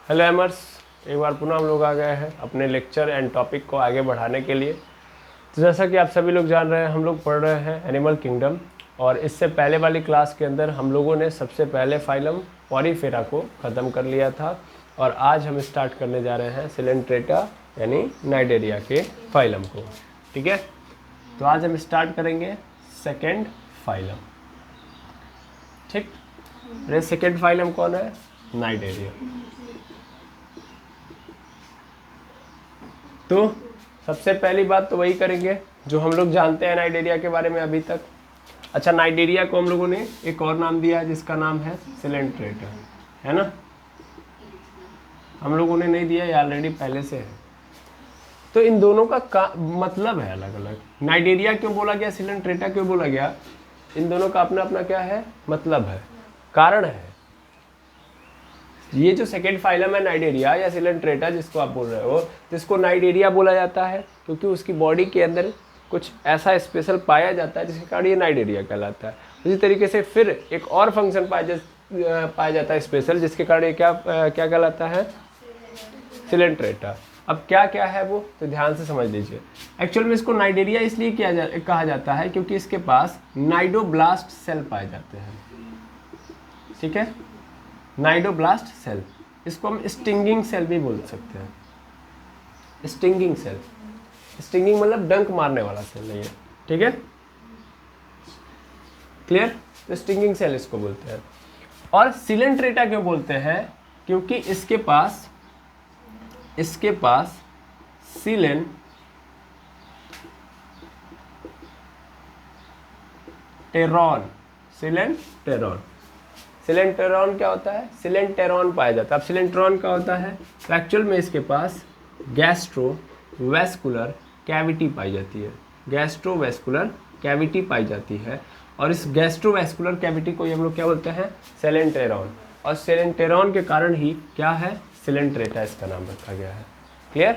Hello एमर्स, एक बार पुनः हम लोग आ गए हैं अपने लेक्चर एंड टॉपिक को आगे बढ़ाने के लिए। तो जैसा कि आप सभी लोग जान रहे हैं, हम लोग पढ़ रहे हैं एनिमल किंगडम, और इससे पहले वाली क्लास के अंदर हम लोगों ने सबसे पहले फाइलम पॉरीफेरा को ख़त्म कर लिया था, और आज हम स्टार्ट करने जा रहे हैं सिलेंट्रेटा यानी नाइडेरिया के फाइलम को। ठीक है, तो आज हम स्टार्ट करेंगे सेकेंड फाइलम। ठीक, अरे सेकेंड फाइलम कौन है? नाइडेरिया। तो सबसे पहली बात तो वही करेंगे जो हम लोग जानते हैं नाइडेरिया के बारे में अभी तक। अच्छा, नाइडेरिया को हम लोगों ने एक और नाम दिया है जिसका नाम है सिलेंट्रेटा, है ना? हम लोगों ने नहीं दिया, ये ऑलरेडी पहले से है। तो इन दोनों का मतलब है अलग अलग। नाइडेरिया क्यों बोला गया, सिलेंट्रेटा क्यों बोला गया, इन दोनों का अपना अपना क्या है, मतलब है, कारण है। ये जो सेकेंड फाइलम है नाइडेरिया या सिलेंट्रेटा जिसको आप बोल रहे हो, जिसको नाइडेरिया बोला जाता है क्योंकि उसकी बॉडी के अंदर कुछ ऐसा स्पेशल पाया जाता है जिसके कारण ये नाइडेरिया कहलाता है। उसी तरीके से फिर एक और फंक्शन पाया जाता है स्पेशल, जिसके कारण ये क्या कहलाता है, सिलेंट्रेटा। अब क्या क्या है वो तो ध्यान से समझ लीजिए। एक्चुअल में इसको नाइडेरिया इसलिए कहा जाता है क्योंकि इसके पास नाइडोब्लास्ट सेल पाए जाते हैं। ठीक है, नाइडोब्लास्ट सेल, इसको हम स्टिंगिंग सेल भी बोल सकते हैं। स्टिंगिंग सेल, स्टिंगिंग मतलब डंक मारने वाला सेल नहीं है। ठीक है, क्लियर? तो स्टिंगिंग सेल इसको बोलते हैं। और सिलेंट्रेटा क्यों बोलते हैं? क्योंकि इसके पास सिलेंटेरॉन क्या होता है? सिलेंटेरॉन पाया जाता है। अब सिलेंटेरॉन क्या होता है? तो एक्चुअल में इसके पास गैस्ट्रोवेस्कुलर कैविटी पाई जाती है। गैस्ट्रोवेस्कुलर कैविटी पाई जाती है, और इस गैस्ट्रोवेस्कुलर कैविटी को हम लोग क्या बोलते हैं? सिलेंटेरॉन। और सिलेंटेरॉन के कारण ही क्या है, सिलेंट्रेटा इसका नाम रखा गया है। क्लियर?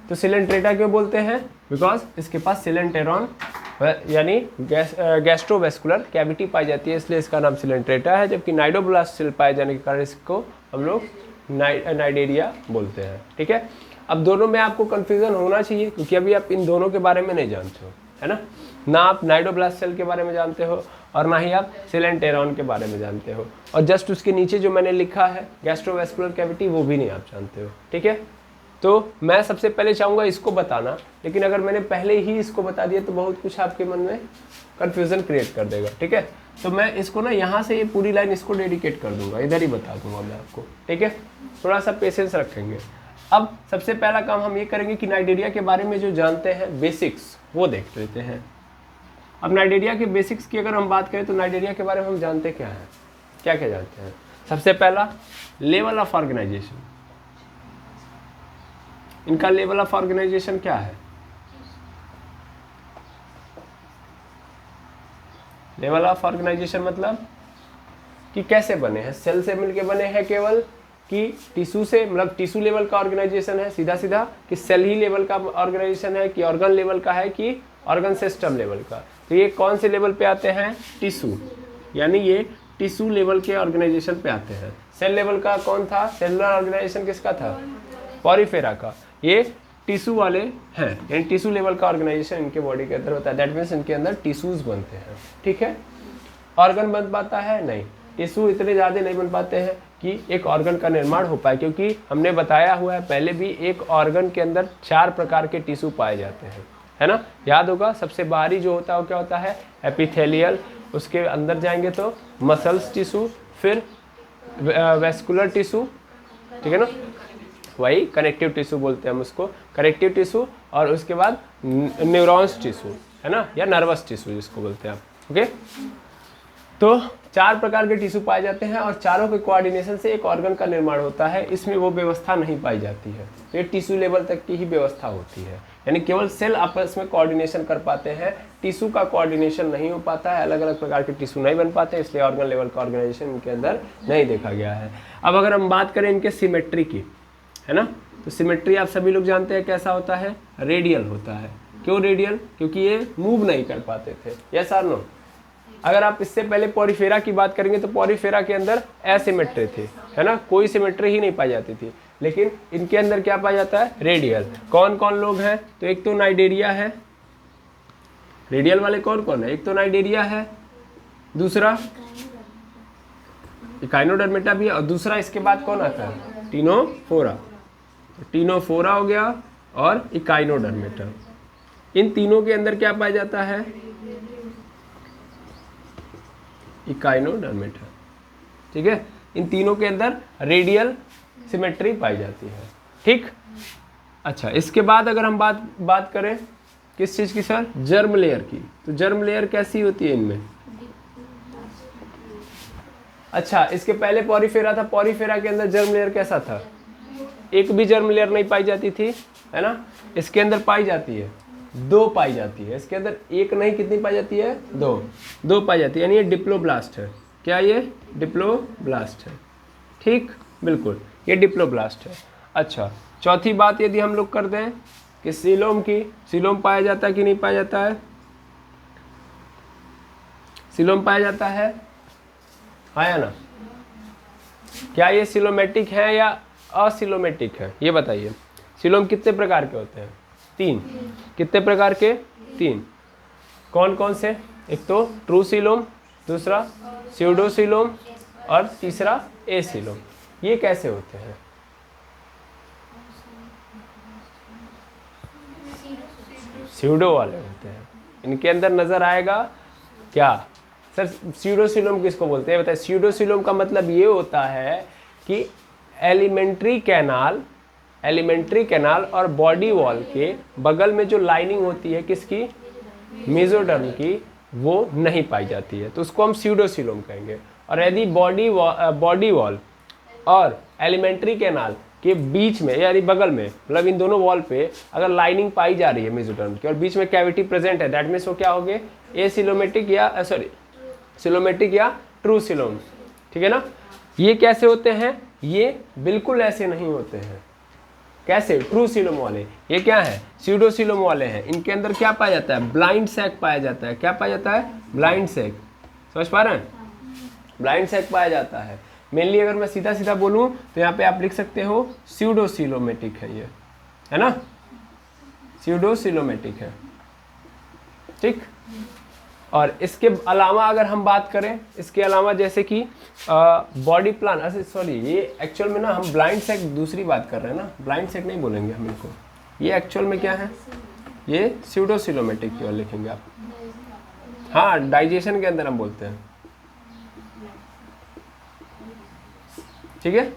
तो सिलेंट्रेटा क्यों बोलते हैं? बिकॉज इसके पास सिलेंटेरॉन यानी गैस्ट्रोवेस्कुलर कैविटी पाई जाती है, इसलिए इसका नाम सिलेंट्रेटा है। जबकि नाइडोब्लास्ट सेल पाए जाने के कारण इसको हम लोग नाइडेरिया बोलते हैं। ठीक है, अब दोनों में आपको कंफ्यूजन होना चाहिए क्योंकि अभी आप इन दोनों के बारे में नहीं जानते हो, है ना? ना आप नाइडोब्लास्ट सेल के बारे में जानते हो और ना ही आप सिलेंटेरॉन के बारे में जानते हो, और जस्ट उसके नीचे जो मैंने लिखा है गैस्ट्रोवेस्कुलर कैविटी, वो भी नहीं आप जानते हो। ठीक है, तो मैं सबसे पहले चाहूँगा इसको बताना, लेकिन अगर मैंने पहले ही इसको बता दिया तो बहुत कुछ आपके मन में कन्फ्यूज़न क्रिएट कर देगा। ठीक है, तो मैं इसको ना यहाँ से ये पूरी लाइन इसको डेडिकेट कर दूंगा, इधर ही बता दूंगा मैं आपको। ठीक है, थोड़ा सा पेशेंस रखेंगे। अब सबसे पहला काम हम ये करेंगे कि नाइडेरिया के बारे में जो जानते हैं बेसिक्स, वो देख लेते हैं। अब नाइडेरिया के बेसिक्स की अगर हम बात करें तो नाइडेरिया के बारे में हम जानते क्या है, क्या क्या जानते हैं? सबसे पहला, लेवल ऑफ ऑर्गेनाइजेशन। इनका लेवल ऑफ ऑर्गेनाइजेशन क्या है? लेवल ऑफ ऑर्गेनाइजेशन मतलब कि कैसे बने हैं, सेल से मिलके बने हैं केवल, कि टिश्यू से, मतलब टिश्यू लेवल का ऑर्गेनाइजेशन है सीधा सीधा, कि सेल ही लेवल का ऑर्गेनाइजेशन है, कि ऑर्गन लेवल का है, कि ऑर्गन सिस्टम लेवल का। तो ये कौन से लेवल पे आते हैं? टिश्यू, यानी ये टिश्यू लेवल के ऑर्गेनाइजेशन पे आते हैं। सेल लेवल का कौन था? सेलुलर ऑर्गेनाइजेशन किसका था? पॉरीफेरा का। ये टिश्यू वाले हैं, यानी टिश्यू लेवल का ऑर्गेनाइजेशन इनके बॉडी के अंदर होता है। दैट मीन्स इनके अंदर टिश्यूज बनते हैं। ठीक है, ऑर्गन बन पाता है? नहीं, टिश्यू इतने ज़्यादा नहीं बन पाते हैं कि एक ऑर्गन का निर्माण हो पाए, क्योंकि हमने बताया हुआ है पहले भी, एक ऑर्गन के अंदर 4 प्रकार के टिश्यू पाए जाते हैं, है ना? याद होगा, सबसे बाहरी जो होता है वो क्या होता है? एपिथेलियल। उसके अंदर जाएंगे तो मसल्स टिश्यू, फिर वेस्कुलर टिश्यू, ठीक है ना, वही कनेक्टिव टिश्यू बोलते हैं हम उसको, कनेक्टिव टिश्यू, और उसके बाद न्यूरॉन्स टिश्यू, है ना, या नर्वस टिश्यू जिसको बोलते हैं आप। ओके, तो 4 प्रकार के टिश्यू पाए जाते हैं, और चारों के कोऑर्डिनेशन से एक ऑर्गन का निर्माण होता है। इसमें वो व्यवस्था नहीं पाई जाती है, तो ये टिश्यू लेवल तक की ही व्यवस्था होती है, यानी केवल सेल आपस में कोऑर्डिनेशन कर पाते हैं, टिश्यू का कोऑर्डिनेशन नहीं हो पाता है, अलग अलग प्रकार के टिश्यू नहीं बन पाते, इसलिए ऑर्गन लेवल का ऑर्गेनाइजेशन इनके अंदर नहीं देखा गया है। अब अगर हम बात करें इनके सिमेट्री की, है ना, तो सिमेट्री आप सभी लोग जानते हैं कैसा होता है? रेडियल होता है। क्यों रेडियल? क्योंकि ये मूव नहीं कर पाते थे। यस और नो? अगर आप इससे पहले पॉरीफेरा की बात करेंगे तो पॉरीफेरा के अंदर एसिमेट्री थी, है ना, कोई सिमेट्री ही नहीं पाई जाती थी। लेकिन इनके अंदर क्या पाया जाता है, रेडियल। कौन कौन लोग हैं, तो एक तो नाइडेरिया है, रेडियल वाले कौन कौन है, एक तो नाइडेरिया है, दूसरा इकाइनोडर्मेटा भी है, और दूसरा इसके बाद कौन आता है, टीनोफोरा। तो टीनोफोरा हो गया और इकाइनोडर्मेटा। इन तीनों के अंदर क्या पाया जाता है, इकाइनोडर्मेटा। ठीक है, इन तीनों के अंदर रेडियल सिमेट्री पाई जाती है। ठीक, अच्छा, इसके बाद अगर हम बात करें किस चीज की सर, जर्म लेयर की, तो जर्म लेयर कैसी होती है इनमें। अच्छा, इसके पहले पॉरीफेरा था, पॉरीफेरा के अंदर जर्म लेयर कैसा था, एक भी जर्म लेयर नहीं पाई जाती थी, है ना। इसके अंदर पाई जाती है, दो पाई जाती है, इसके अंदर एक नहीं, कितनी पाई जाती है, दो पाई जाती है, यानी ये डिप्लोब्लास्ट है। क्या ये डिप्लोब्लास्ट है, ठीक, बिल्कुल ये डिप्लोब्लास्ट है। अच्छा, चौथी बात यदि हम लोग कर दें कि सीलोम की, सीलोम पाया जाता है कि नहीं पाया जाता है, सीलोम पाया जाता है, आया ना। क्या ये सिलोमेटिक है या असिलोमेटिक है, ये बताइए। सीलोम कितने प्रकार के होते हैं, तीन। कितने प्रकार के, तीन। कौन कौन से, एक तो ट्रू सीलोम, दूसरा स्यूडोसीलोम और तीसरा एसीलोम। ये कैसे होते हैं, स्यूडो वाले होते हैं, इनके अंदर नजर आएगा क्या सर, स्यूडोसीलोम किसको बोलते हैं बताइए। स्यूडोसीलोम का मतलब ये होता है कि एलिमेंट्री कैनाल और बॉडी वॉल के बगल में जो लाइनिंग होती है किसकी, मेसोडर्म की, वो नहीं पाई जाती है, तो उसको हम स्यूडोसीलोम कहेंगे। और यदि बॉडी वॉल और एलिमेंट्री कैनाल के बीच में यानी बगल में, मतलब इन दोनों वॉल पे अगर लाइनिंग पाई जा रही है मेसोडर्म की और बीच में कैविटी प्रेजेंट है, दैट मीन्स वो क्या हो गए, एसिलोमेटिक या सिलोमेटिक या ट्रू सीलोम। ठीक है ना। ये कैसे होते हैं, ये बिल्कुल ऐसे नहीं होते हैं। कैसे, ट्रू सीलोम वाले, ये क्या है, स्यूडोसीलोम वाले हैं। इनके अंदर क्या पाया जाता है, ब्लाइंड सैक पाया जाता है। क्या पाया जाता है, ब्लाइंड सैक, समझ पा रहे हैं, ब्लाइंड सैक पाया जाता है। मेनली अगर मैं सीधा सीधा बोलूं तो यहाँ पे आप लिख सकते हो स्यूडोसीलोमेटिक है ये, है ना, स्यूडोसीलोमेटिक है। ठीक, और इसके अलावा अगर हम बात करें, इसके अलावा जैसे कि बॉडी प्लान, अच्छा सॉरी, ये एक्चुअल में ना हम ब्लाइंड सेक दूसरी बात कर रहे हैं ना, ब्लाइंड सेक नहीं बोलेंगे हम इनको। ये एक्चुअल में क्या है, ये स्यूडोसीलोमेटिक की ओर लिखेंगे आप। हाँ, डाइजेशन के अंदर हम बोलते हैं। ठीक है,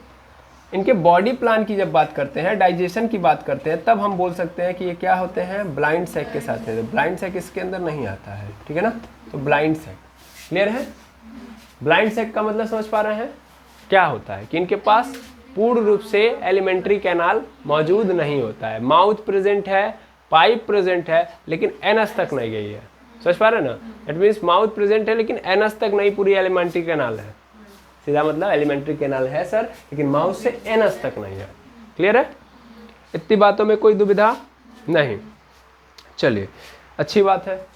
इनके बॉडी प्लान की जब बात करते हैं, डाइजेशन की बात करते हैं, तब हम बोल सकते हैं कि ये क्या होते हैं, ब्लाइंड सैक के साथ है। ब्लाइंड सैक इसके अंदर नहीं आता है, ठीक है ना। तो ब्लाइंड सैक क्लियर है। ब्लाइंड सैक का मतलब समझ पा रहे हैं, क्या होता है कि इनके पास पूर्ण रूप से एलिमेंट्री कैनाल मौजूद नहीं होता है। माउथ प्रेजेंट है, पाइप प्रेजेंट है, लेकिन एनस तक नहीं गई है। समझ पा रहे हैं ना, दैट मीन्स माउथ प्रेजेंट है लेकिन एनस तक नहीं पूरी एलिमेंट्री कैनाल है। सीधा मतलब एलिमेंट्री कैनाल है सर, लेकिन माउथ से एनस तक नहीं है। क्लियर है, इतनी बातों में कोई दुविधा नहीं। चलिए, अच्छी बात है।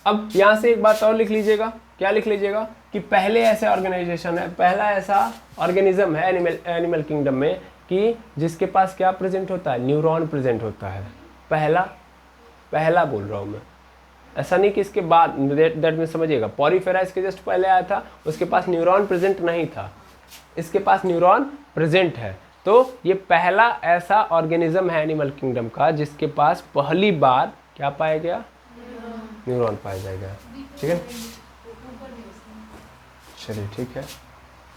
अब यहाँ से एक बात और लिख लीजिएगा, क्या लिख लीजिएगा कि पहले ऐसा ऑर्गेनाइजेशन है, पहला ऐसा ऑर्गेनिज्म है एनिमल किंगडम में कि जिसके पास क्या प्रेजेंट होता है, न्यूरॉन प्रेजेंट होता है। पहला बोल रहा हूँ मैं, ऐसा नहीं कि इसके बाद, दैट में समझिएगा, पॉरीफेरा इसके जस्ट पहले आया था, उसके पास न्यूरॉन प्रेजेंट नहीं था, इसके पास न्यूरॉन प्रेजेंट है। तो ये पहला ऐसा ऑर्गेनिज्म है एनिमल किंगडम का जिसके पास पहली बार क्या पाया गया, न्यूरॉन पाया जाएगा। ठीक है, चलिए ठीक है।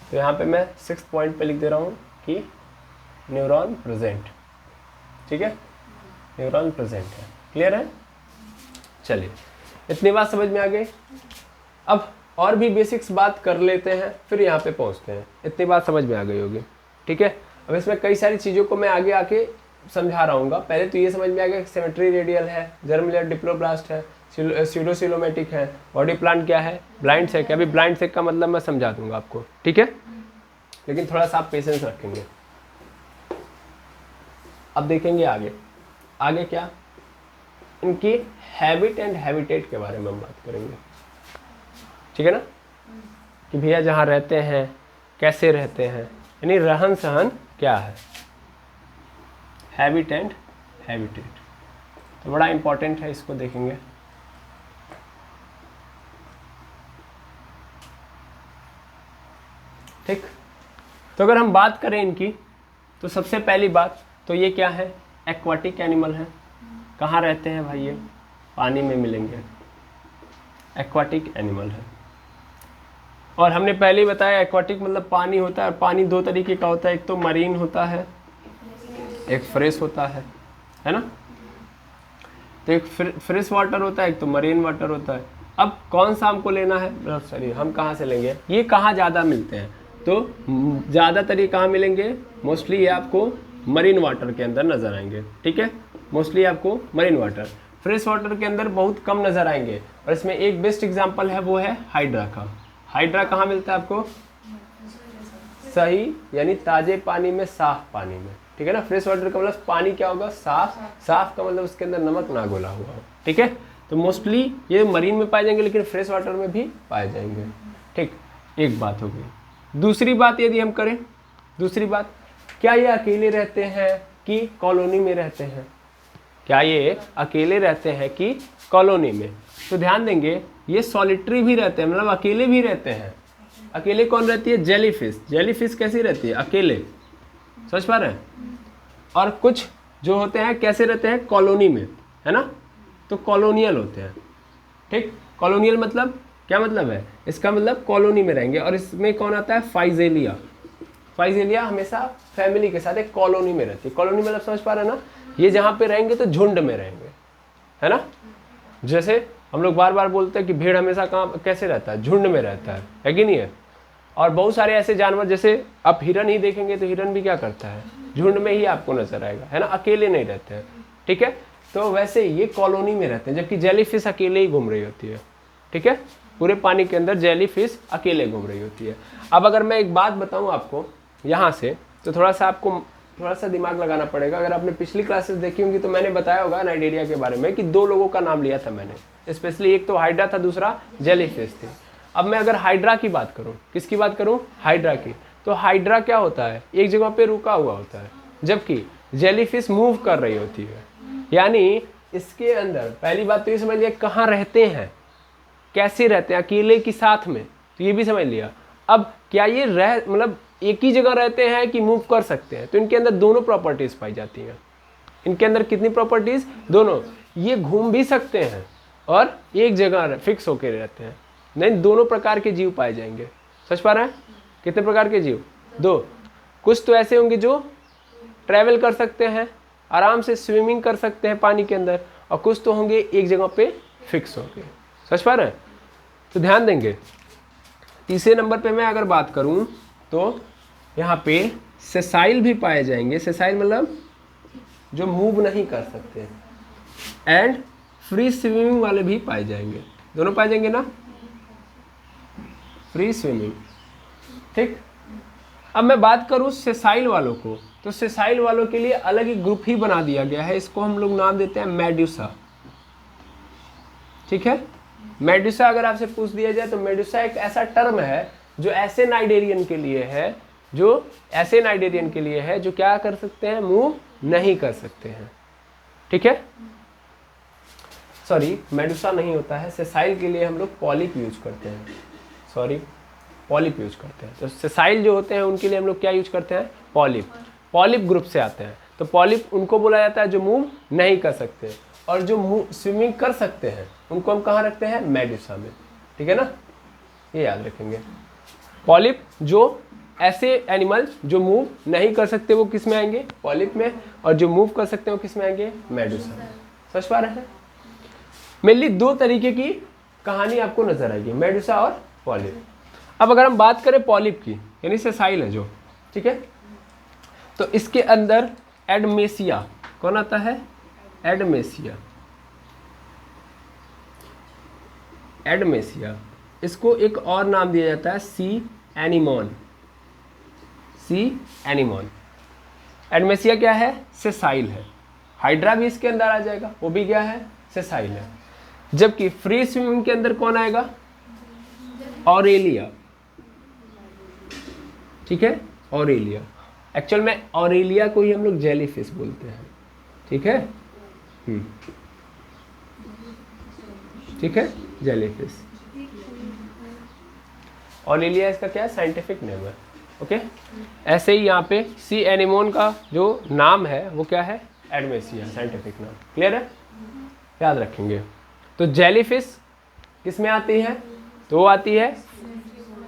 तो यहाँ पे मैं 6 पॉइंट पे लिख दे रहा हूँ कि न्यूरॉन प्रेजेंट। ठीक है, न्यूरॉन प्रेजेंट है। क्लियर है, चलिए इतनी बात समझ में आ गई। अब और भी बेसिक्स बात कर लेते हैं, फिर यहाँ पे पहुँचते हैं। इतनी बात समझ में आ गई होगी, ठीक है। अब इसमें कई सारी चीज़ों को मैं आगे आके समझा रहा हूँ। पहले तो ये समझ में आ गया कि सिमेट्री रेडियल है, जर्म लेयर डिप्लोब्लास्ट है, स्यूडोसिलोमेटिक है, बॉडी प्लान क्या है, ब्लाइंड सेक। अभी ब्लाइंड सेक का मतलब मैं समझा दूंगा आपको, ठीक है, लेकिन थोड़ा सा आप पेशेंस रखेंगे। अब देखेंगे आगे क्या, इनकी हैबिट एंड हैबिटेट के बारे में हम बात करेंगे। ठीक है ना, कि भैया जहाँ रहते हैं कैसे रहते हैं, यानी रहन सहन क्या है, हैबिट एंड हैबिटेट। तो बड़ा इंपॉर्टेंट है, इसको देखेंगे। ठीक, तो अगर हम बात करें इनकी, तो सबसे पहली बात तो ये क्या है, एक्वाटिक एनिमल है। कहाँ रहते हैं भाई, ये पानी में मिलेंगे, एक्वाटिक एनिमल है। और हमने पहले ही बताया एक्वाटिक मतलब पानी होता है, और पानी दो तरीके का होता है, एक तो मरीन होता है, एक फ्रेश होता है ना। तो एक फ्रेश वाटर होता है, एक तो मरीन वाटर होता है। अब कौन सा हमको लेना है, सॉरी हम कहाँ से लेंगे, ये कहाँ ज़्यादा मिलते हैं, तो ज़्यादातर ये कहाँ मिलेंगे, मोस्टली ये आपको मरीन वाटर के अंदर नज़र आएंगे। ठीक है, मोस्टली आपको मरीन वाटर, फ्रेश वाटर के अंदर बहुत कम नज़र आएंगे। और इसमें एक बेस्ट एग्जांपल है, वो है हाइड्रा का। हाइड्रा कहाँ मिलता है आपको, सही, यानी ताजे पानी में, साफ पानी में। ठीक है ना, फ्रेश वाटर का मतलब पानी क्या होगा, साफ, साफ का मतलब उसके अंदर नमक ना घोला हुआ हो। ठीक है, तो मोस्टली ये मरीन में पाए जाएंगे, लेकिन फ्रेश वाटर में भी पाए जाएंगे। ठीक, एक बात हो गई। दूसरी बात यदि हम करें, दूसरी बात, क्या ये अकेले रहते हैं कि कॉलोनी में रहते हैं, क्या ये अकेले रहते हैं कि कॉलोनी में। तो ध्यान देंगे, ये सॉलिटरी भी रहते हैं, मतलब अकेले भी रहते हैं। अकेले कौन रहती है, जेलीफिश। जेलीफिश कैसी रहती है, अकेले, समझ पा रहे हैं। और कुछ जो होते हैं कैसे रहते हैं, कॉलोनी में, है ना, तो कॉलोनियल होते हैं। ठीक, कॉलोनियल मतलब क्या मतलब है, इसका मतलब कॉलोनी में रहेंगे। और इसमें कौन आता है, फाइजेलिया। फाइजेलिया हमेशा फैमिली के साथ एक कॉलोनी में रहती है। कॉलोनी मतलब समझ पा रहे हैं ना, ये जहाँ पे रहेंगे तो झुंड में रहेंगे, है ना। जैसे हम लोग बार बार बोलते हैं कि भेड़ हमेशा कहाँ कैसे रहता है, झुंड में रहता है कि नहीं है। और बहुत सारे ऐसे जानवर, जैसे आप हिरन ही देखेंगे तो हिरन भी क्या करता है, झुंड में ही आपको नजर आएगा, है ना, अकेले नहीं रहते हैं। ठीक है, तो वैसे ये कॉलोनी में रहते हैं, जबकि जेलीफिश अकेले ही घूम रही होती है। ठीक है, पूरे पानी के अंदर जेलीफिश अकेले घूम रही होती है। अब अगर मैं एक बात बताऊं आपको यहाँ से, तो थोड़ा सा आपको थोड़ा सा दिमाग लगाना पड़ेगा। अगर आपने पिछली क्लासेस देखी होंगी तो मैंने बताया होगा नाइजीरिया के बारे में कि दो लोगों का नाम लिया था मैंने, स्पेशली एक तो हाइड्रा था, दूसरा जेलीफिश थी। अब मैं अगर हाइड्रा की बात करूं, किसकी बात करूं, हाइड्रा की, तो हाइड्रा क्या होता है, एक जगह पे रुका हुआ होता है, जबकि जेलीफिश मूव कर रही होती है। यानी इसके अंदर पहली बात तो ये समझ लिया कहाँ रहते हैं, कैसे रहते हैं, अकेले की साथ में, तो ये भी समझ लिया। अब क्या ये मतलब एक ही जगह रहते हैं कि मूव कर सकते हैं, तो इनके अंदर दोनों प्रॉपर्टीज पाई जाती हैं। इनके अंदर कितनी प्रॉपर्टीज, दोनों। ये घूम भी सकते हैं और एक जगह फिक्स होकर रहते हैं, नहीं, दोनों प्रकार के जीव पाए जाएंगे। समझ पा रहे हैं, कितने प्रकार के जीव, दो। कुछ तो ऐसे होंगे जो ट्रैवल कर सकते हैं, आराम से स्विमिंग कर सकते हैं पानी के अंदर, और कुछ तो होंगे एक जगह पे फिक्स होंगे। समझ पा रहे हैं, तो ध्यान देंगे। तीसरे नंबर पे मैं अगर बात करूं तो यहाँ पे सेसाइल भी पाए जाएंगे। सेसाइल मतलब जो मूव नहीं कर सकते, एंड फ्री स्विमिंग वाले भी पाए जाएंगे, दोनों पाए जाएंगे ना, फ्री स्विमिंग। ठीक, अब मैं बात करूं सेसाइल वालों को, तो सेसाइल वालों के लिए अलग ही ग्रुप ही बना दिया गया है, इसको हम लोग नाम देते हैं मेडुसा। ठीक है, मेडुसा अगर आपसे पूछ दिया जाए तो मेडुसा एक ऐसा टर्म है जो ऐसे नाइडेरियन के लिए है, जो ऐसे नाइडेरियन के लिए है जो क्या कर सकते हैं, मूव नहीं कर सकते हैं। ठीक है, सॉरी मेडुसा नहीं होता है, सेसाइल के लिए हम लोग पॉलिप यूज करते हैं, सॉरी पॉलिप यूज करते हैं। तो सेसाइल जो होते हैं उनके लिए हम लोग क्या यूज करते हैं, पॉलिप। पॉलिप ग्रुप से आते हैं, तो पॉलिप उनको बोला जाता है जो मूव नहीं कर सकते, और जो मूव स्विमिंग कर सकते हैं उनको हम कहाँ रखते हैं, मेडुसा में। ठीक है ना, ये याद रखेंगे। पॉलिप जो ऐसे एनिमल जो मूव नहीं कर सकते वो किस में आएंगे, पॉलिप में, और जो मूव कर सकते हैं वो किस में आएंगे, मेडुसा में। समझ पा रहे हैं, मेनली दो तरीके की कहानी आपको नजर आएगी, मेडुसा और पॉलिप। अब अगर हम बात करें पॉलिप की, यानी सेसाइल है जो, ठीक है, तो इसके अंदर एडमेसिया कौन आता है, एडमेसिया। एडमेसिया, इसको एक और नाम दिया जाता है सी एनिमोन। सी एनिमोन, एडमेसिया क्या है, सेसाइल है। हाइड्रा भी इसके अंदर आ जाएगा, वो भी क्या है, सेसाइल है। जबकि फ्री स्विमिंग के अंदर कौन आएगा, ऑरेलिया, ठीक है, ऑरेलिया। एक्चुअल में ऑरेलिया को ही हम लोग जेलीफिश बोलते हैं, ठीक है, ठीक है, जेलीफिश। ऑरेलिया इसका क्या साइंटिफिक नेम है, ओके। ऐसे ही यहाँ पे सी एनिमोन का जो नाम है वो क्या है, एडमेसिया, साइंटिफिक नाम। क्लियर है, याद रखेंगे। तो जेलीफिश किस में आती है, तो वो आती है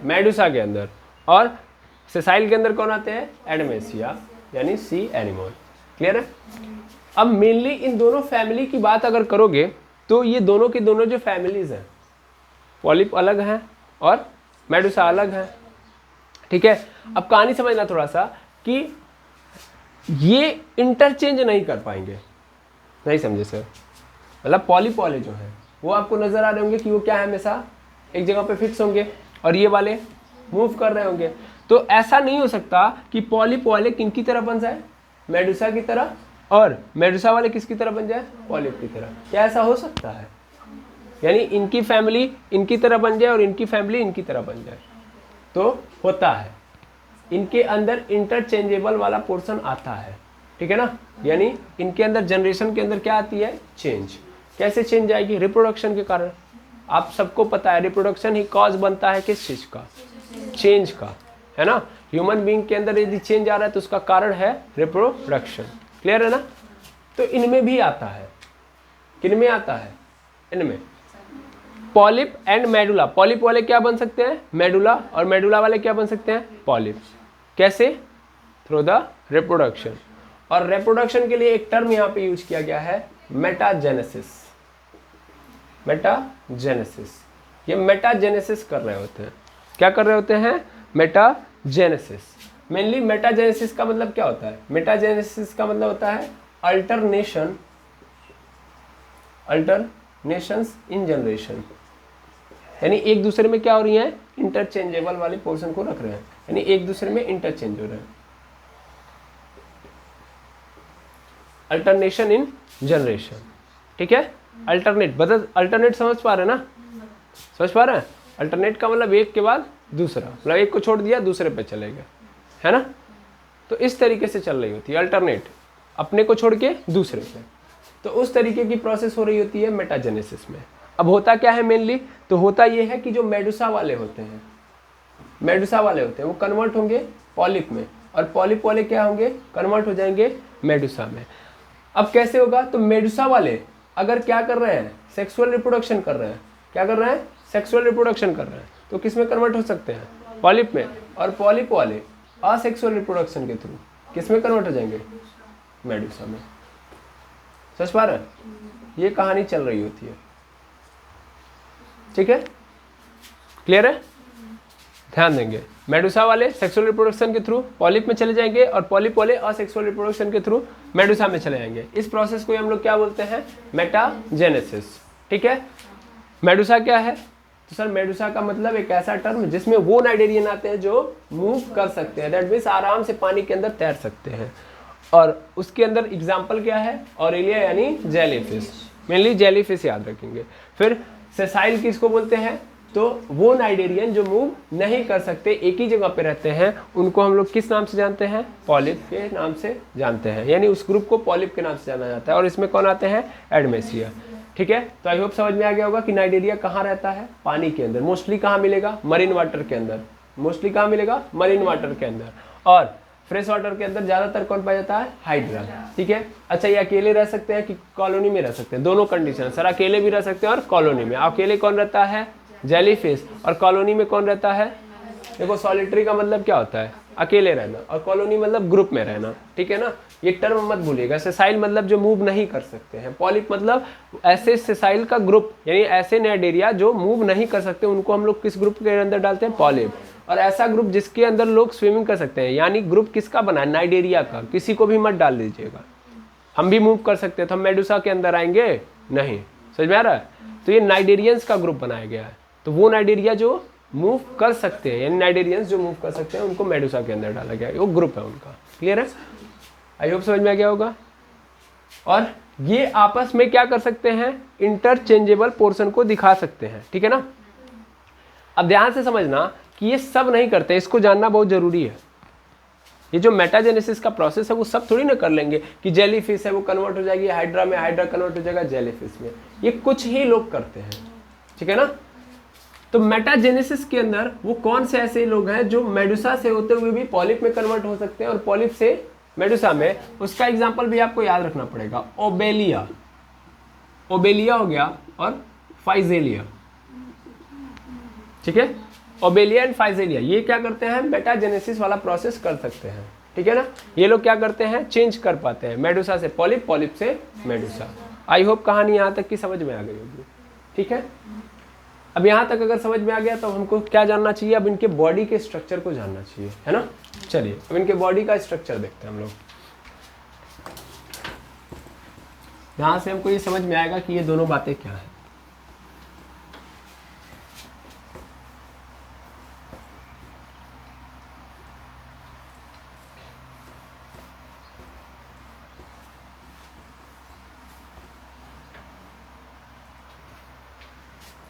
मेडुसा के अंदर, और सेसाइल के अंदर कौन आते हैं, एडमेसिया यानी सी एनिमोन। क्लियर है। अब मेनली इन दोनों फैमिली की बात अगर करोगे तो ये दोनों की दोनों जो फैमिलीज हैं, पॉलिप अलग हैं और मेडुसा अलग है, ठीक है। अब कहानी समझना थोड़ा सा कि ये इंटरचेंज नहीं कर पाएंगे, नहीं समझे सर। मतलब पॉलिप वाले जो हैं वो आपको नजर आ रहे होंगे कि वो क्या है, हमेशा एक जगह पे फिक्स होंगे, और ये वाले मूव कर रहे होंगे। तो ऐसा नहीं हो सकता कि पॉलिप वाले किनकी तरह बन जाए, मेडुसा की तरह, और मेडुसा वाले किसकी तरह बन जाए, पॉलिप की तरह। क्या ऐसा हो सकता है? यानी इनकी फैमिली इनकी तरह बन जाए और इनकी फैमिली इनकी तरह बन जाए, तो होता है। इनके अंदर इंटरचेंजेबल वाला पोर्शन आता है, ठीक है ना। यानी इनके अंदर जनरेशन के अंदर क्या आती है, चेंज। कैसे चेंज आएगी, रिप्रोडक्शन के कारण। आप सबको पता है रिप्रोडक्शन ही कॉज बनता है किस चीज का, चेंज का, है ना। ह्यूमन बीइंग के अंदर यदि चेंज आ रहा है तो उसका कारण है रिप्रोडक्शन। क्लियर है ना। तो इनमें भी आता है, किनमें आता है, इनमें। पॉलिप एंड मेडुला, पॉलिप वाले क्या बन सकते हैं, मेडुला, और मेडुला वाले क्या बन सकते हैं, पॉलिप। कैसे, थ्रू द रिप्रोडक्शन। और रिप्रोडक्शन के लिए एक टर्म यहाँ पे यूज किया गया है, मेटाजेनेसिस। मेटाजेनेसिस, ये मेटाजेनेसिस कर रहे होते हैं। क्या कर रहे होते हैं, मेटाजेनेसिस। मेनली मेटाजेनेसिस का मतलब क्या होता है, मेटाजेनेसिस का मतलब होता है अल्टरनेशंस इन जनरेशन। यानी एक दूसरे में क्या हो रही है, इंटरचेंजेबल वाले पोर्शन को रख रहे हैं, यानी एक दूसरे में इंटरचेंज हो रहे हैं। अल्टरनेशन इन जनरेशन, ठीक है। अल्टरनेट बदल, अल्टरनेट समझ पा रहे हैं ना, समझ पा रहे हैं। अल्टरनेट का मतलब एक के बाद दूसरा, मतलब एक को छोड़ दिया दूसरे पे चले गए, है ना। तो इस तरीके से चल रही होती है अल्टरनेट, अपने को छोड़ के दूसरे पे। तो उस तरीके की प्रोसेस हो रही होती है मेटाजेनेसिस में। अब होता क्या है मेनली, तो होता ये है कि जो मेडुसा वाले होते हैं, मेडुसा वाले होते हैं वो कन्वर्ट होंगे पॉलिप में, और पॉलिप वाले क्या होंगे, कन्वर्ट हो जाएंगे मेडुसा में। अब कैसे होगा, तो मेडुसा वाले अगर क्या कर रहे हैं, सेक्सुअल रिप्रोडक्शन कर रहे हैं, क्या कर रहे हैं, सेक्सुअल रिप्रोडक्शन कर रहे हैं, तो किस में कन्वर्ट हो सकते हैं, पॉलिप में। और पॉलिप वाले असेक्सुअल रिप्रोडक्शन के थ्रू किस में कन्वर्ट हो जाएंगे, मेडुसा में। समझ पा रहे हैं, ये कहानी चल रही होती है, ठीक है, क्लियर है। ध्यान देंगे, मेडुसा वाले सेक्सुअल रिप्रोडक्शन के थ्रू पॉलिप में चले जाएंगे, और पॉलिप वाले असेक्सुअल रिप्रोडक्शन के थ्रू मेडुसा में चले जाएंगे। इस प्रोसेस को हम लोग क्या बोलते हैं, मेटाजेनेसिस, ठीक है। मेडुसा क्या है, तो सर मेडुसा का मतलब एक ऐसा टर्म जिसमें वो नाइडेरियन आते हैं जो मूव कर सकते हैं, दैट मीन्स आराम से पानी के अंदर तैर सकते हैं। और उसके अंदर एग्जाम्पल क्या है, ऑरेलिया यानी जेलीफिश, मेनली जेलीफिश याद रखेंगे। फिर सेसाइल किसको बोलते हैं, तो वो नाइडेरियन जो मूव नहीं कर सकते, एक ही जगह पे रहते हैं, उनको हम लोग किस नाम से जानते हैं, पॉलिप के नाम से जानते हैं। यानी उस ग्रुप को पॉलिप के नाम से जाना जाता है। और इसमें कौन आते हैं, एडमेसिया, ठीक है। तो आई होप समझ में आ गया होगा कि नाइडेरिया कहाँ रहता है, पानी के अंदर। मोस्टली कहाँ मिलेगा, मरीन वाटर के अंदर। मोस्टली कहाँ मिलेगा, मरीन वाटर के अंदर। और फ्रेश वाटर के अंदर ज्यादातर कौन पाया जाता है, हाइड्रा, ठीक है। अच्छा, ये अकेले रह सकते हैं कि कॉलोनी में रह सकते हैं, दोनों कंडीशन। सर अकेले भी रह सकते हैं और कॉलोनी में। अकेले कौन रहता है, जेलीफिश, और कॉलोनी में कौन रहता है, देखो सॉलिटरी का मतलब क्या होता है, अकेले रहना, और कॉलोनी मतलब ग्रुप में रहना, ठीक है ना। ये टर्म मत भूलिएगा। सेसाइल मतलब जो मूव नहीं कर सकते हैं, पॉलिप मतलब ऐसे सेसाइल का ग्रुप, यानी ऐसे नाइडेरिया जो मूव नहीं कर सकते, उनको हम लोग किस ग्रुप के अंदर डालते हैं, पॉलिप। और ऐसा ग्रुप जिसके अंदर लोग स्विमिंग कर सकते हैं, यानी ग्रुप किसका बना है, नाइडेरिया का। किसी को भी मत डाल दीजिएगा। हम भी मूव कर सकते हैं तो हम मेडुसा के अंदर आएंगे नहीं, समझ में आ रहा है। तो ये नाइडेरियंस का ग्रुप बनाया गया है। तो वो नाइडेरिया जो मूव कर सकते हैं, यानी नाइडेरियंस जो मूव कर सकते हैं, उनको मेडुसा के अंदर डाला गया है, वो ग्रुप है उनका। क्लियर है, आई होप समझ में आ गया होगा। और ये आपस में क्या कर सकते हैं, इंटरचेंजेबल पोर्शन को दिखा सकते हैं, ठीक है ना। अब ध्यान से समझना कि ये सब नहीं करते, इसको जानना बहुत जरूरी है। ये जो मेटाजेनेसिस का प्रोसेस है वो सब थोड़ी ना कर लेंगे कि जेली फिश है वो कन्वर्ट हो जाएगी हाइड्रा में, हाइड्रा कन्वर्ट हो जाएगा जेली फिश में, ये कुछ ही लोग करते हैं, ठीक है ना। तो मेटाजेनेसिस के अंदर वो कौन से ऐसे लोग हैं जो मेडुसा से होते हुए भी पॉलिप में कन्वर्ट हो सकते हैं और पॉलिप से मेडुसा में, उसका एग्जाम्पल भी आपको याद रखना पड़ेगा। ओबेलिया, ओबेलिया हो गया और फाइजेलिया, ठीक है। ओबेलिया एंड फाइजेलिया ये क्या करते हैं, मेटाजेनेसिस वाला प्रोसेस कर सकते हैं, ठीक है ना। ये लोग क्या करते हैं, चेंज कर पाते हैं मेडुसा से पॉलिप, पॉलिप से मेडुसा। आई होप कहानी यहाँ तक की समझ में आ गई होगी, ठीक है। अब यहाँ तक अगर समझ में आ गया तो हमको क्या जानना चाहिए, अब इनके बॉडी के स्ट्रक्चर को जानना चाहिए, है ना। चलिए अब इनके बॉडी का स्ट्रक्चर देखते हैं हम लोग। यहाँ से हमको ये समझ में आएगा कि ये दोनों बातें क्या है।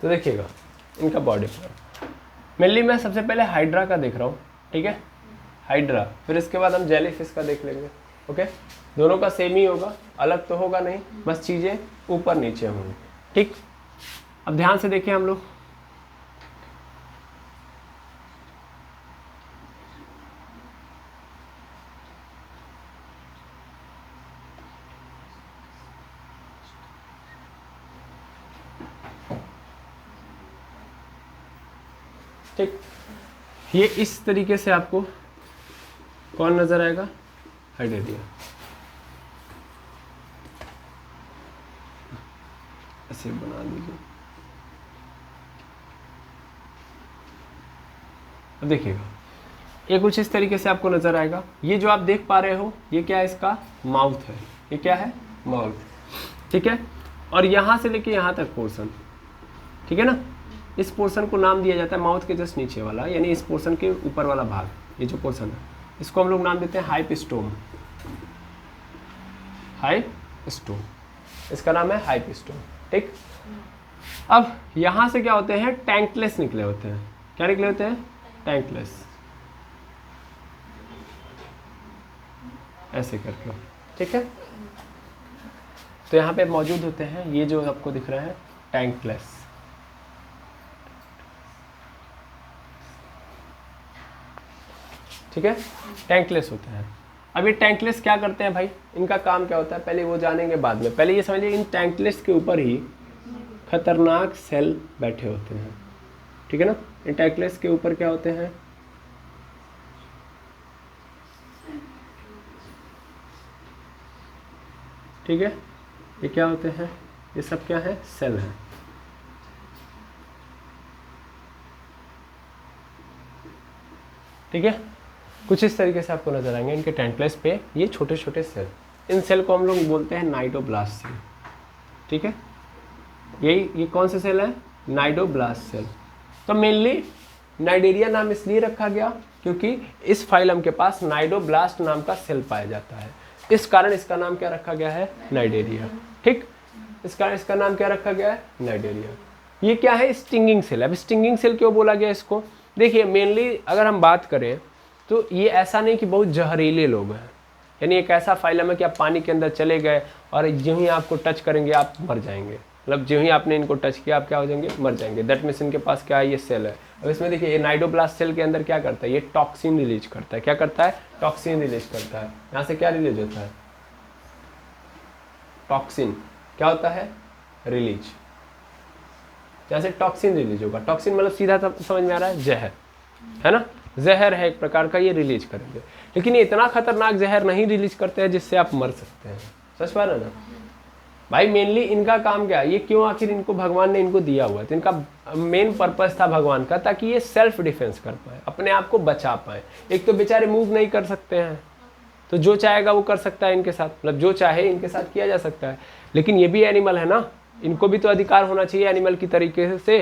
तो देखिएगा इनका बॉडी प्लान, मेनली मैं सबसे पहले हाइड्रा का देख रहा हूँ, ठीक है, हाइड्रा, फिर इसके बाद हम जेली फिश का देख लेंगे, ओके। दोनों का सेम ही होगा, अलग तो होगा नहीं, बस चीज़ें ऊपर नीचे होंगी, ठीक। अब ध्यान से देखें हम लोग, ठीक। ये इस तरीके से आपको कौन नजर आएगा, हाइड्रेरिया, ऐसे बना दीजिए। अब देखिएगा ये कुछ इस तरीके से आपको नजर आएगा। ये जो आप देख पा रहे हो ये क्या है, इसका माउथ है, ये क्या है, माउथ, ठीक है। और यहाँ से लेके यहाँ तक पोर्शन, ठीक है ना, इस पोर्शन को नाम दिया जाता है माउथ के जस्ट नीचे वाला, यानी इस पोर्शन के ऊपर वाला भाग, ये जो पोर्शन है इसको हम लोग नाम देते हैं हाइपस्टोम, हाइपस्टोम, इसका नाम है हाइपस्टोम, ठीक। अब यहाँ से क्या होते हैं, टैंकलेस निकले होते हैं, क्या निकले होते हैं, टैंकलेस, ऐसे करके, ठीक है। तो यहाँ पे मौजूद होते हैं, ये जो आपको दिख रहा है टैंकलेस, ठीक है, टैंकलेस होते हैं। अब ये टैंकलेस क्या करते हैं भाई, इनका काम क्या होता है पहले वो जानेंगे बाद में, पहले ये समझिए इन टैंकलेस के ऊपर ही खतरनाक सेल बैठे होते हैं, ठीक है ना। इन टैंकलेस के ऊपर क्या होते हैं, ठीक है, ये क्या होते हैं, ये सब क्या है, सेल है, ठीक है। कुछ इस तरीके से आपको नजर आएंगे इनके टैंकलेस पे ये छोटे छोटे सेल, इन सेल को हम लोग बोलते हैं नाइडोब्लास्ट सेल, ठीक है। ये कौन से सेल है, नाइडोब्लास्ट सेल। तो मेनली नाइडेरिया नाम इसलिए रखा गया क्योंकि इस फाइलम के पास नाइडोब्लास्ट नाम का सेल पाया जाता है, इस कारण इसका नाम क्या रखा गया है, नाइडेरिया, ठीक। इस कारण इसका नाम क्या रखा गया है, नाइडेरिया। ये क्या है, स्टिंगिंग सेल। अब स्टिंगिंग सेल क्यों बोला गया इसको, देखिए मेनली अगर हम बात करें तो ये ऐसा नहीं कि बहुत जहरीले लोग हैं, यानी एक ऐसा फाइलम है कि आप पानी के अंदर चले गए और जो ही आपको टच करेंगे आप मर जाएंगे, मतलब जो ही आपने इनको टच किया आप क्या हो जाएंगे, मर जाएंगे। दैट मीन्स इनके पास क्या है, ये सेल है। अब इसमें देखिए ये नाइडोब्लास्ट सेल के अंदर क्या करता है, ये टॉक्सिन रिलीज करता है, क्या करता है, टॉक्सिन रिलीज करता है। यहाँ से क्या रिलीज होता है, टॉक्सिन, क्या होता है, रिलीज, यहाँ से टॉक्सिन रिलीज होगा। टॉक्सिन मतलब सीधा समझ में आ रहा है, जहर, है ना, जहर है एक प्रकार का, ये रिलीज करेंगे। लेकिन ये इतना खतरनाक जहर नहीं रिलीज करते हैं जिससे आप मर सकते हैं, सच बात है ना भाई। मेनली इनका काम क्या है, ये क्यों आखिर इनको भगवान ने इनको दिया हुआ है, तो इनका मेन पर्पस था भगवान का, ताकि ये सेल्फ डिफेंस कर पाए, अपने आप को बचा पाए। एक तो बेचारे मूव नहीं कर सकते हैं, तो जो चाहेगा वो कर सकता है इनके साथ, मतलब जो चाहे इनके साथ किया जा सकता है। लेकिन ये भी एनिमल है ना, इनको भी तो अधिकार होना चाहिए एनिमल की तरीके से,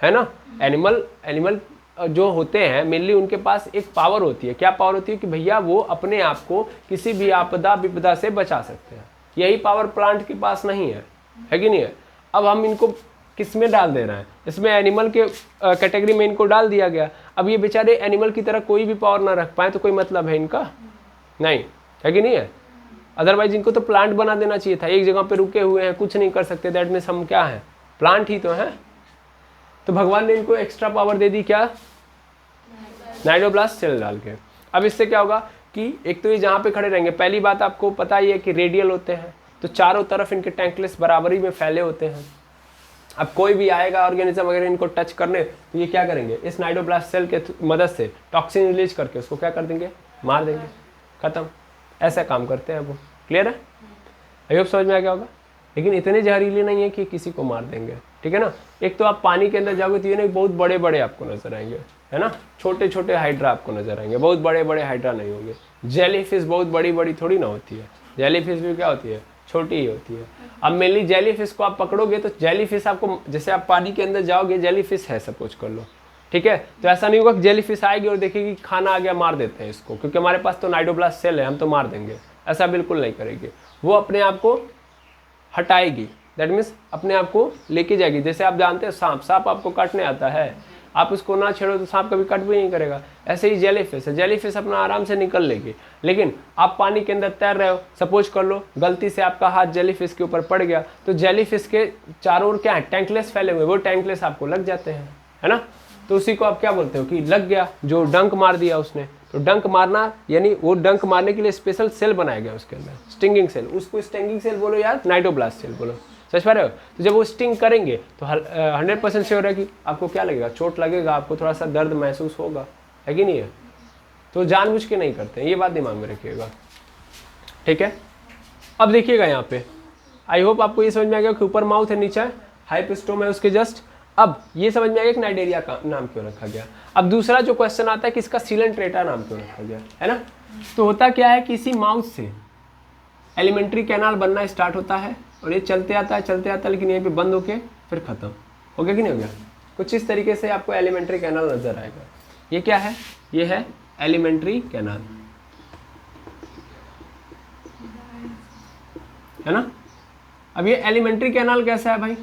है ना। एनिमल जो होते हैं मेनली उनके पास एक पावर होती है, क्या पावर होती है कि भैया वो अपने आप को किसी भी आपदा विपदा से बचा सकते हैं। यही पावर प्लांट के पास नहीं है कि नहीं है। अब हम इनको किस में डाल दे रहे हैं, इसमें एनिमल के कैटेगरी में इनको डाल दिया गया। अब ये बेचारे एनिमल की तरह कोई भी पावर ना रख पाए तो कोई मतलब है इनका नहीं, है कि नहीं है। अदरवाइज इनको तो प्लांट बना देना चाहिए था, एक जगह पे रुके हुए हैं, कुछ नहीं कर सकते, दैट मीन्स हम क्या हैं, प्लांट ही तो हैं। तो भगवान ने इनको एक्स्ट्रा पावर दे दी, क्या, नाइट्रोब्लास्ट सेल डाल के। अब इससे क्या होगा कि एक तो ये जहाँ पे खड़े रहेंगे, पहली बात आपको पता ही है कि रेडियल होते हैं, तो चारों तरफ इनके टैंकलेस बराबरी में फैले होते हैं। अब कोई भी आएगा ऑर्गेनिज्म अगर इनको टच करने, तो ये क्या करेंगे, इस नाइट्रोब्लास्ट सेल के मदद से टॉक्सिन रिलीज करके उसको क्या कर देंगे, मार देंगे, खत्म। ऐसा काम करते हैं वो, क्लियर है, आई होप समझ में आ गया होगा। लेकिन इतने जहरीले नहीं है कि किसी को मार देंगे, ठीक है ना। एक तो आप पानी के अंदर जाओगे तो ये नहीं बहुत बड़े बड़े आपको नजर आएंगे, है ना, छोटे छोटे हाइड्रा आपको नजर आएंगे, बहुत बड़े बड़े हाइड्रा नहीं होंगे। जेली फिश बहुत बड़ी बड़ी थोड़ी ना होती है, जेली फिश भी क्या होती है, छोटी ही होती है। अब मेनली जेली फिश को आप पकड़ोगे तो जेली फिश आपको, जैसे आप पानी के अंदर जाओगे, जेली फिश है सपोज कर लो, ठीक है, तो ऐसा नहीं होगा कि जेली फिश आएगी और देखेगी खाना आ गया मार देते हैं इसको, क्योंकि हमारे पास तो नाइट्रोब्लास्ट सेल है, हम तो मार देंगे, ऐसा बिल्कुल नहीं करेगी। वो अपने आप को हटाएगी, दैट मीन्स अपने आप को लेके जाएगी। जैसे आप जानते हैं सांप, सांप आपको काटने आता है, आप उसको ना छेड़ो तो सांप कभी कट भी नहीं करेगा। ऐसे ही जेलीफिश है, जेलीफिश अपना आराम से निकल लेगी। लेकिन आप पानी के अंदर तैर रहे हो, सपोज कर लो गलती से आपका हाथ जेलीफिश के ऊपर पड़ गया, तो जेलीफिश के चारों ओर क्या है, टैंकलेस फैले हुए, वो टैंकलेस आपको लग जाते हैं, है ना। तो उसी को आप क्या बोलते हो कि लग गया, जो डंक मार दिया उसने। तो डंक मारना यानी वो डंक मारने के लिए स्पेशल सेल बनाया गया उसके अंदर, स्टिंगिंग सेल, उसको स्टिंगिंग सेल बोलो या नाइट्रोब्लास्ट सेल बोलो, समझ पा रहे हो। तो जब वो स्टिंग करेंगे तो 100% श्योर है कि आपको क्या लगेगा, चोट लगेगा, आपको थोड़ा सा दर्द महसूस होगा, है कि नहीं है। तो जानबूझ के नहीं करते हैं, ये बात दिमाग में रखिएगा, ठीक है। अब देखिएगा यहाँ पे, आई होप आपको ये समझ में आ गया कि ऊपर माउथ है, नीचे हाइपोस्टोम है उसके जस्ट। अब ये समझ में आ गया कि नाइडेरिया का नाम क्यों रखा गया। अब दूसरा जो क्वेश्चन आता है कि इसका सीलेंट्रेटा नाम क्यों रखा गया, है ना। तो होता क्या है कि इसी माउथ से एलिमेंट्री कैनाल बनना स्टार्ट होता है और ये चलते आता है, लेकिन यहीं पे बंद होके फिर खत्म हो गया कि नहीं हो गया। कुछ इस तरीके से आपको एलिमेंट्री कैनाल नजर आएगा। ये क्या है, ये है एलिमेंट्री कैनाल, है ना। अब ये एलिमेंट्री कैनाल कैसा है भाई,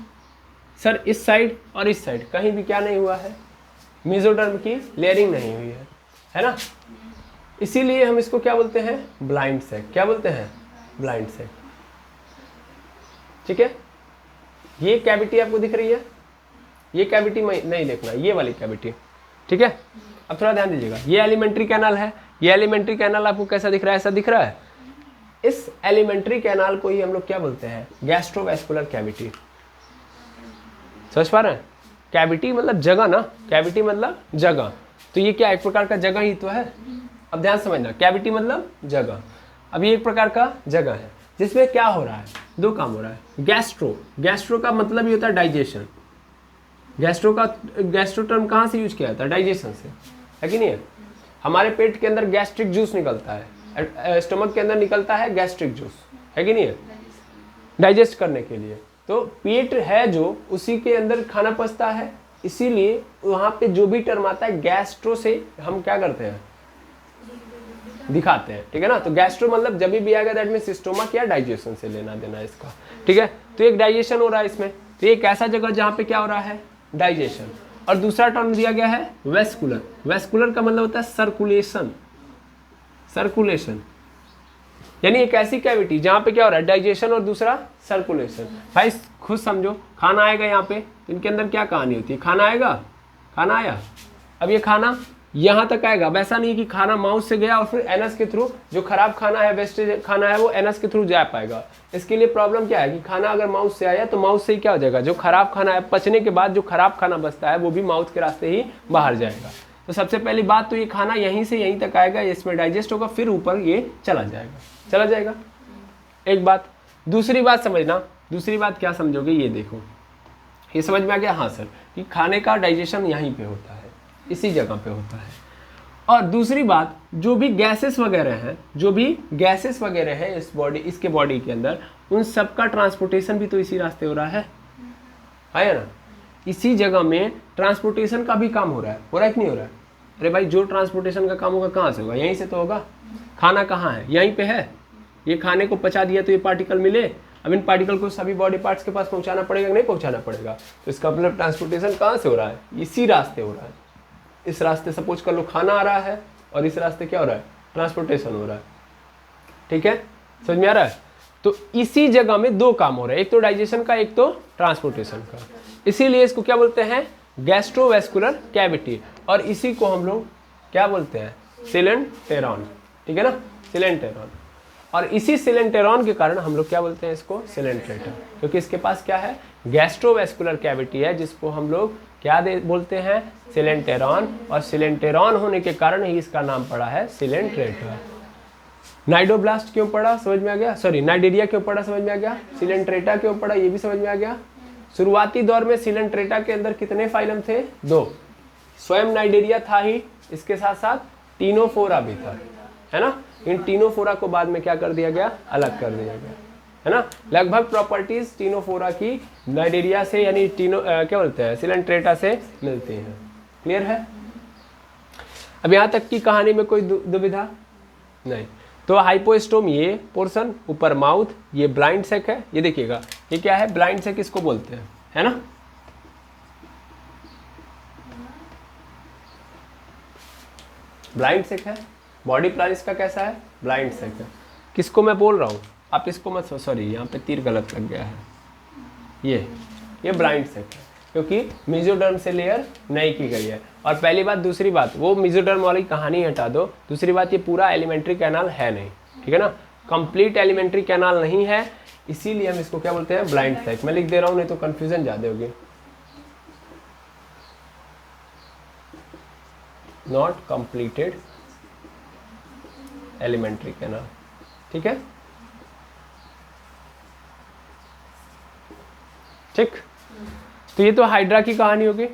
सर इस साइड और इस साइड कहीं भी क्या नहीं हुआ है, मेसोडर्म की लेयरिंग नहीं हुई है ना। इसीलिए हम इसको क्या बोलते हैं, ब्लाइंड सेक। क्या बोलते हैं, ब्लाइंड सेक, ठीक है। ये कैविटी आपको दिख रही है, ये कैविटी नहीं देखना, ये वाली कैविटी, ठीक है। अब थोड़ा ध्यान दीजिएगा, ये एलिमेंट्री कैनाल है, ये एलिमेंट्री कैनाल आपको कैसा दिख रहा है, ऐसा दिख रहा है। इस एलिमेंट्री कैनाल को ही हम लोग क्या बोलते हैं, गैस्ट्रोवैस्कुलर कैविटी। समझ पा रहे हैं, कैविटी मतलब जगह ना, कैविटी मतलब जगह, तो ये क्या एक प्रकार का जगह ही तो है। अब ध्यान समझना, कैविटी मतलब जगह। अब ये एक प्रकार का जगह है जिसमें क्या हो रहा है, दो काम हो रहा है। गैस्ट्रो का मतलब ये होता है डाइजेशन। गैस्ट्रो टर्म कहाँ से यूज किया जाता है, डाइजेशन से, है कि नहीं है। हमारे पेट के अंदर गैस्ट्रिक जूस निकलता है, स्टमक के अंदर निकलता है गैस्ट्रिक जूस, है कि नहीं है, डाइजेस्ट करने के लिए। तो पेट है जो, उसी के अंदर खाना पचता है, इसीलिए वहां पे जो भी टर्म आता है गैस्ट्रो से हम क्या करते हैं, दिखाते हैं, ठीक है ना। तो गैस्ट्रो मतलब जब भी आएगा दैट मींस स्टोमक या डाइजेशन से लेना देना इसका, ठीक है। तो एक डाइजेशन हो रहा है इसमें, तो एक ऐसा जगह जहाँ पे क्या हो रहा है, डाइजेशन। और दूसरा टर्म दिया गया है वेस्कुलर। वेस्कुलर का मतलब होता है सर्कुलेशन, सर्कुलेशन यानी एक ऐसी कैविटी जहाँ पे क्या हो रहा है, डाइजेशन और दूसरा सर्कुलेशन। भाई खुद समझो, खाना आएगा यहाँ पे, इनके अंदर क्या कहानी होती है, खाना आएगा, खाना आया, अब ये खाना यहाँ तक आएगा। वैसा नहीं कि खाना माउथ से गया और फिर एनस के थ्रू जो खराब खाना है, वेस्टेज खाना है, वो एनस के थ्रू जा पाएगा। इसके लिए प्रॉब्लम क्या है कि खाना अगर माउथ से आया तो माउथ से ही क्या हो जाएगा, जो खराब खाना है पचने के बाद जो खराब खाना बचता है वो भी माउथ के रास्ते ही बाहर जाएगा। तो सबसे पहली बात तो ये खाना यहीं से यहीं तक आएगा, इसमें डाइजेस्ट होगा, फिर ऊपर ये चला जाएगा। एक बात। दूसरी बात समझना, दूसरी बात क्या समझोगे, ये देखो, ये समझ में आ गया, हाँ सर, कि खाने का डाइजेशन यहीं पे होता है, इसी जगह पे होता है। और दूसरी बात, जो भी गैसेस वगैरह हैं इस बॉडी, इसके बॉडी के अंदर, उन सब का ट्रांसपोर्टेशन भी तो इसी रास्ते हो रहा है ना। इसी जगह में ट्रांसपोर्टेशन का भी काम हो रहा है कि नहीं हो रहा है। अरे भाई जो ट्रांसपोर्टेशन का काम होगा कहाँ से होगा, यहीं से तो होगा। खाना कहाँ है, यहीं पे है। ये खाने को पचा दिया तो ये पार्टिकल मिले, अब इन पार्टिकल को सभी बॉडी पार्ट्स के पास पहुंचाना पड़ेगा, नहीं पहुंचाना पड़ेगा। तो इसका मतलब ट्रांसपोर्टेशन कहाँ से हो रहा है, इसी रास्ते हो रहा है। इस रास्ते सपोज कर लो खाना आ रहा है और इस रास्ते क्या हो रहा है, ट्रांसपोर्टेशन हो रहा है। ठीक है, समझ में आ रहा है। तो इसी जगह में दो काम हो रहे हैं, एक तो डाइजेशन का, एक तो ट्रांसपोर्टेशन का। इसीलिए इसको क्या बोलते हैं, गैस्ट्रोवेस्कुलर कैविटी, और इसी को हम लोग क्या बोलते हैं, सिलेंटेरॉन। ठीक है ना, सिलेंटेरॉन। और इसी सिलेंटेरॉन के कारण हम लोग क्या बोलते हैं इसको, सिलेंट्रेटर, क्योंकि इसके पास क्या है, गैस्ट्रोवेस्कुलर कैविटी है, जिसको हम लोग क्या बोलते हैं, सिलेंटेरॉन। और सिलेंटेरॉन होने के कारण ही इसका नाम पड़ा है सिलेंट्रेटर। नाइडोब्लास्ट क्यों पड़ा, समझ में आ गया, सॉरी नाइडेरिया क्यों पड़ा, समझ में आ गया। सिलेंट्रेटा क्यों पड़ा, ये भी समझ में आ गया। शुरुआती दौर में सिलेंट्रेटा के अंदर कितने फाइलम थे, 2। स्वयं नाइडेरिया था ही, इसके साथ साथ टीनोफोरा भी था, है ना। इन टीनोफोरा को बाद में क्या कर दिया गया, अलग कर दिया गया, है ना। लगभग प्रॉपर्टीज टीनोफोरा की नाइडेरिया से यानी क्या बोलते हैं, सिलेंट्रेटा से मिलती हैं। क्लियर है। अब यहाँ तक की कहानी में कोई दुविधा नहीं। तो हाइपोस्टोम ये पोर्शन, ऊपर माउथ, ये ब्लाइंड सेक है। ये देखिएगा, ये क्या है, ब्लाइंड सेक इसको बोलते हैं, है ना। ब्लाइंड सेक है। बॉडी प्लान इसका कैसा है, ब्लाइंड सेक है। किसको मैं बोल रहा हूँ, आप इसको मत, सॉरी यहाँ पे तीर गलत लग गया है, ये ब्लाइंड सेक है, क्योंकि मेसोडर्म से लेयर नहीं की गई है। और पहली बात, दूसरी बात, वो मेसोडर्म वाली कहानी हटा दो। दूसरी बात, ये पूरा एलिमेंट्री कैनाल है नहीं, ठीक है ना, कंप्लीट एलिमेंट्री कैनाल नहीं है, इसीलिए हम इसको क्या बोलते हैं, ब्लाइंड सेक। मैं लिख दे रहा हूँ, नहीं तो कंफ्यूजन ज़्यादा होगी। नॉट कंप्लीटेड एलिमेंट्री कैनाल, ठीक है, ठीक। तो ये तो हाइड्रा की कहानी होगी।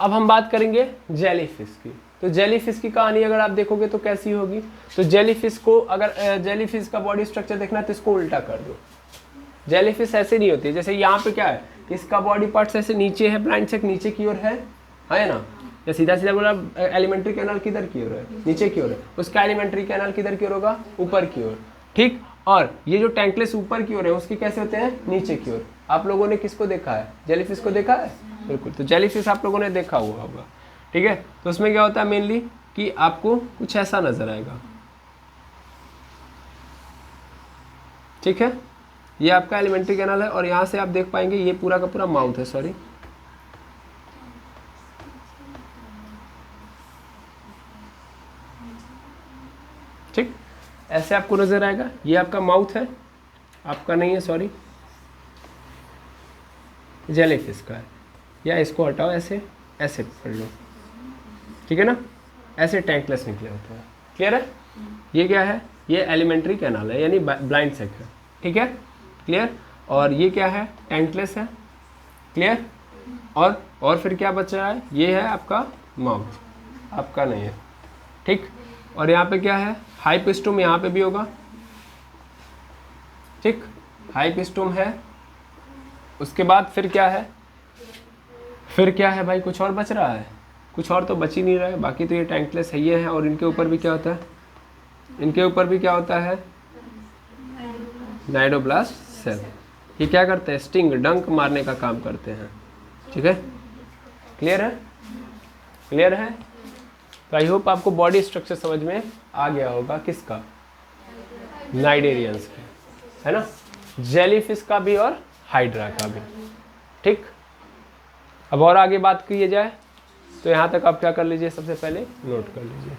अब हम बात करेंगे जेलीफिश की। तो जेलीफिश की कहानी अगर आप देखोगे तो कैसी होगी, तो जेलीफिश को अगर जेलीफिश का बॉडी स्ट्रक्चर देखना है तो इसको उल्टा कर दो। जेलीफिश ऐसे नहीं होती, जैसे यहाँ पे क्या है, इसका बॉडी पार्ट्स ऐसे नीचे है, ब्लाइंड सेक नीचे की ओर है ना, या सीधा सीधा बोला एलिमेंट्री कैनाल किधर की ओर है, नीचे की ओर है, उसका एलिमेंट्री कैनाल किधर की ओर होगा, ऊपर की ओर, ठीक। और ये जो टैंकलेस ऊपर की ओर है, उसके कैसे होते हैं, नीचे की ओर। आप लोगों ने किसको देखा है, जेलीफिश को देखा है, बिल्कुल। तो जेलीफिश आप लोगों ने देखा हुआ होगा, ठीक है। तो उसमें क्या होता है मेनली कि आपको कुछ ऐसा नजर आएगा, ठीक है। ये आपका एलिमेंट्री कैनाल है और यहाँ से आप देख पाएंगे ये पूरा का पूरा माउथ है, सॉरी, ठीक, ऐसे आपको नजर आएगा। ये आपका माउथ है, आपका नहीं है, सॉरी, जेलीफिश का है। या इसको हटाओ, ऐसे ऐसे पकड़ लो, ठीक है ना, ऐसे टैंकलेस निकले होते हैं। क्लियर है। ये क्या है, ये एलिमेंट्री कैनाल है, यानी ब्लाइंड सेक है, ठीक है, क्लियर। और ये क्या है, टैंकलेस है, क्लियर। और फिर क्या बच रहा है, ये है आपका माउथ, आपका नहीं है, ठीक। और यहाँ पे क्या है, हाइपोस्टोम, यहाँ पे भी होगा, ठीक, हाइपोस्टोम है। उसके बाद फिर क्या है, भाई कुछ और बच रहा है, कुछ और तो बच ही नहीं रहा है। बाकी तो ये टैंकलेस है, ये है। और इनके ऊपर भी क्या होता है, इनके ऊपर भी क्या होता है, नाइडोब्लास्ट सेल। ये क्या करते हैं, स्टिंग, डंक मारने का काम करते हैं, ठीक है, क्लियर है, क्लियर है। तो आई होप आपको बॉडी स्ट्रक्चर समझ में आ गया होगा, किसका, नाइडेरियंस के, है ना, जेलीफिश का भी और हाइड्रा का भी, ठीक। अब और आगे बात की जाए तो यहाँ तक आप क्या कर लीजिए, सबसे पहले नोट कर लीजिए।